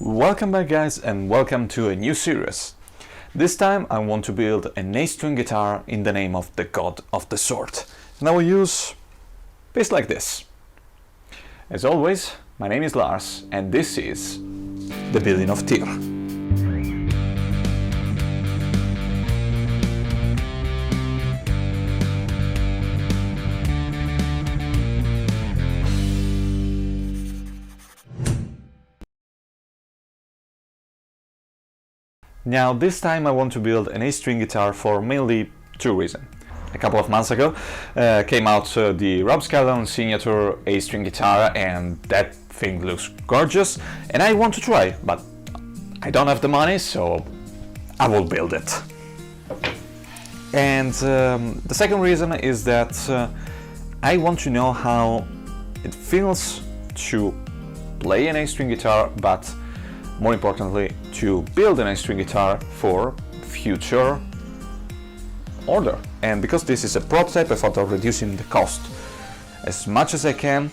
Welcome back guys, and welcome to a new series. This time I want to build an A-string guitar in the name of the god of the sword. And I will use a piece like this. As always, my name is Lars and this is the Building of Tyr. Now this time I want to build an A-string guitar for mainly two reasons. A couple of months ago came out the Rob Scallon signature A-string guitar, and that thing looks gorgeous and I want to try, but I don't have the money, so I will build it. And the second reason is that I want to know how it feels to play an A-string guitar, but more importantly, to build an A-string guitar for future order. And because this is a prototype, I thought of reducing the cost as much as I can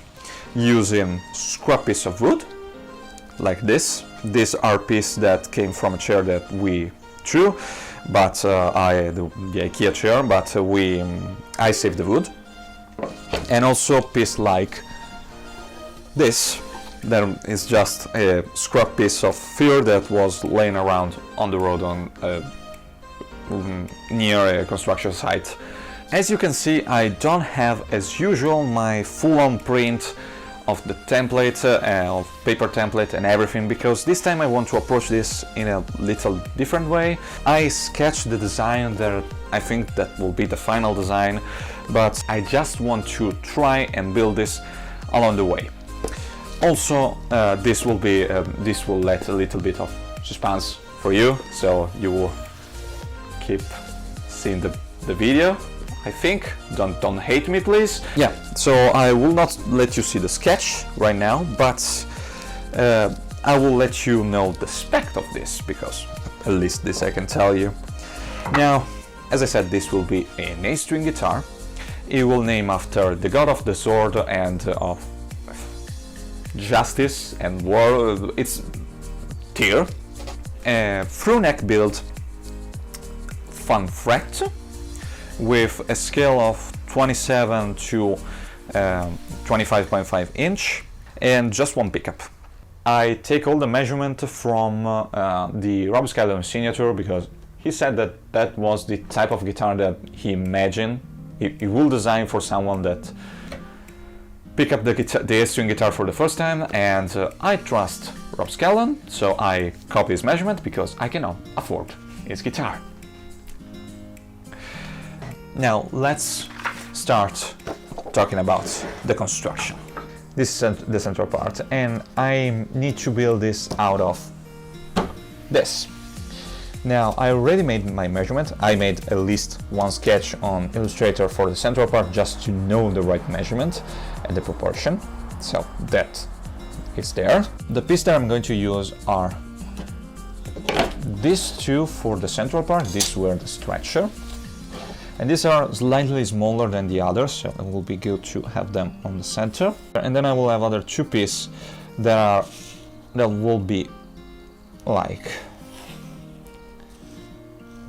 using scrap piece of wood, like this. These are pieces that came from a chair that we threw, but the IKEA chair, but I saved the wood. And also a piece like this. That is just a scrap piece of fir that was laying around on the road near a construction site. As you can see, I don't have, as usual, my full-on print of the template, of paper template and everything, because this time I want to approach this in a little different way. I sketched the design that I think that will be the final design, but I just want to try and build this along the way. Also, this will let a little bit of suspense for you, so you will keep seeing the video, I think. Don't hate me, please. Yeah, so I will not let you see the sketch right now, but I will let you know the spec of this, because at least this I can tell you. Now, as I said, this will be an A-string guitar. It will name after the god of the sword and of justice and war. It's Tyr. Through neck build, fun fret, with a scale of 27 to 25.5 inch and just one pickup. I take all the measurement from the Rob Scallon signature, because he said that that was the type of guitar that he imagined he will design for someone that pick up the A-string guitar for the first time, and I trust Rob Scallon, so I copy his measurement because I cannot afford his guitar. Now let's start talking about the construction. This is the central part, and I need to build this out of this. Now I already made my measurement. I made at least one sketch on Illustrator for the central part just to know the right measurement and the proportion, so that is there. The piece that I'm going to use are these two for the central part. These were the stretcher, and these are slightly smaller than the others, so it will be good to have them on the center. And then I will have other two pieces that will be like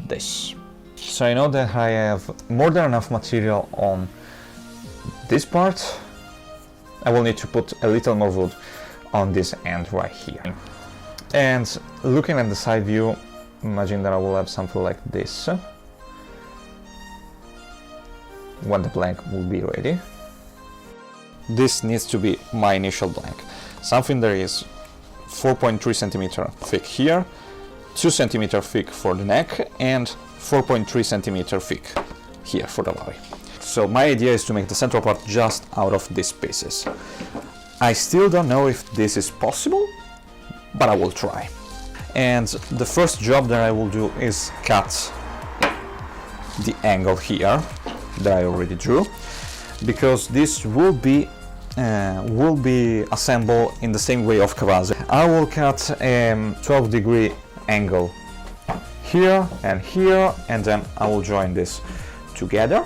this. So I know that I have more than enough material on this part. I will need to put a little more wood on this end right here. And looking at the side view, imagine that I will have something like this when the blank will be ready. This needs to be my initial blank. Something that is 4.3 centimeter thick here, 2 centimeter thick for the neck, and 4.3 centimeter thick here for the body. So my idea is to make the central part just out of these pieces. I still don't know if this is possible, but I will try. And the first job that I will do is cut the angle here that I already drew, because this will be assembled in the same way of Cavazzi. I will cut a 12-degree angle here, and then I will join this together.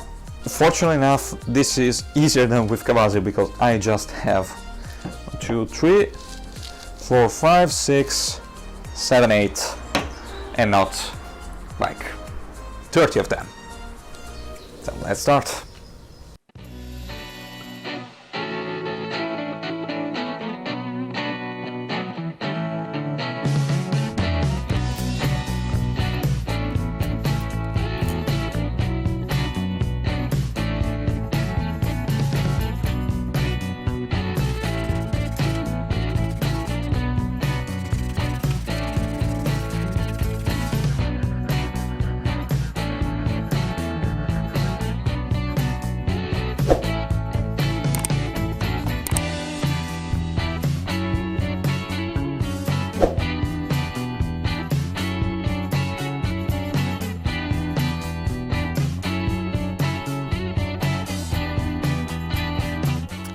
Fortunately enough, this is easier than with Cavazzi, because I just have 1, 2, 3, 4, 5, 6, 7, 8, and not like 30 of them. So let's start.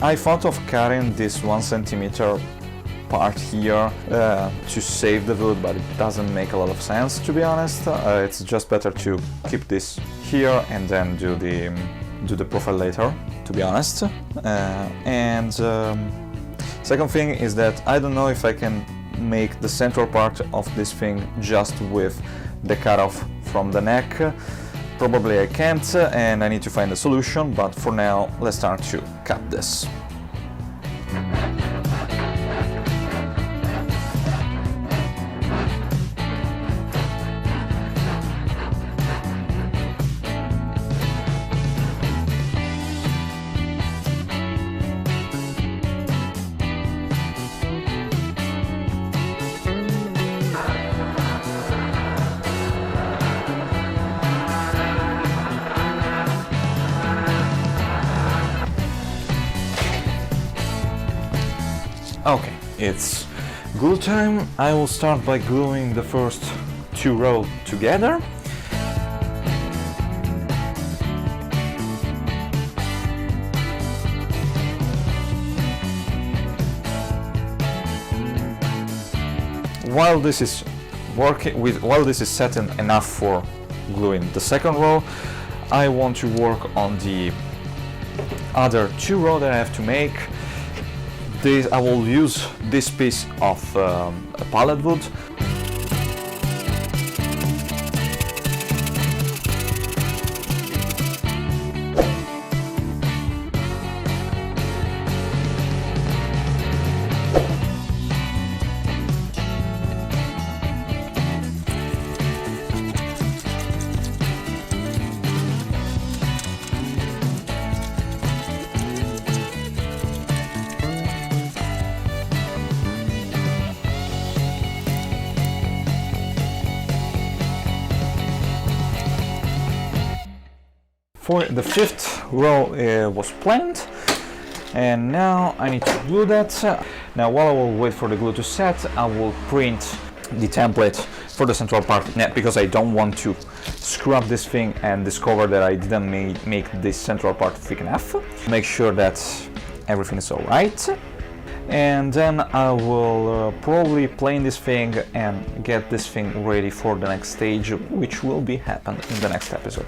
I thought of cutting this 1 centimeter part here to save the wood, but it doesn't make a lot of sense, to be honest. It's just better to keep this here and then do the profile later, to be honest. Second thing is that I don't know if I can make the central part of this thing just with the cutoff from the neck. Probably I can't, and I need to find a solution, but for now let's start to cut this. Okay, it's glue time. I will start by gluing the first 2 rows together. While this is setting enough for gluing the second row, I want to work on the other 2 rows that I have to make. I will use this piece of pallet wood. The 5th row was planned, and now I need to glue that. Now while I will wait for the glue to set, I will print the template for the central part, because I don't want to scrub this thing and discover that I didn't make this central part thick enough. Make sure that everything is alright, and then I will probably plane this thing and get this thing ready for the next stage, which will be happen in the next episode.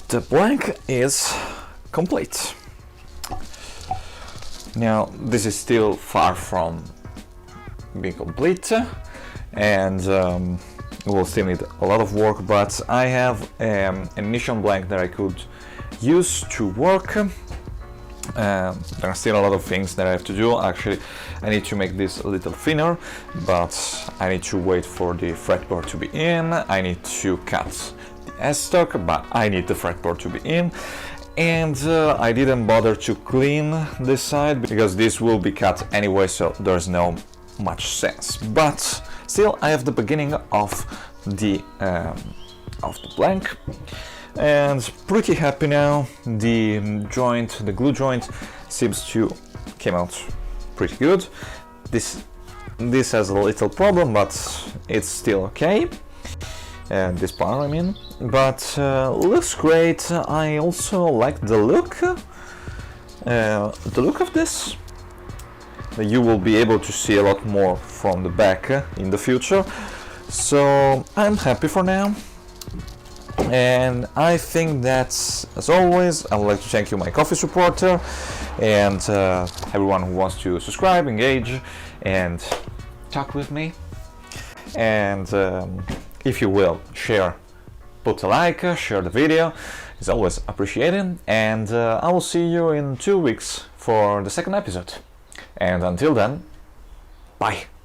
The blank is complete. Now this is still far from being complete, and we'll still need a lot of work, but I have an initial blank that I could use to work. There are still a lot of things that I have to do. Actually, I need to make this a little thinner, but I need to wait for the fretboard to be in. I need to cut the S-stock, but I need the fretboard to be in. And I didn't bother to clean this side because this will be cut anyway, so there's no much sense. But still, I have the beginning of the blank, and pretty happy now. The joint, the glue joint, seems to came out pretty good. This has a little problem, but it's still okay. This part, I mean, but looks great. I also like the look of this. You will be able to see a lot more from the back in the future, so I'm happy for now. And I think that, as always, I would like to thank you, my Ko-fi supporter, and everyone who wants to subscribe, engage, and talk with me. And if you will, share, put a like, share the video, it's always appreciated. And I will see you in 2 weeks for the second episode. And until then, bye!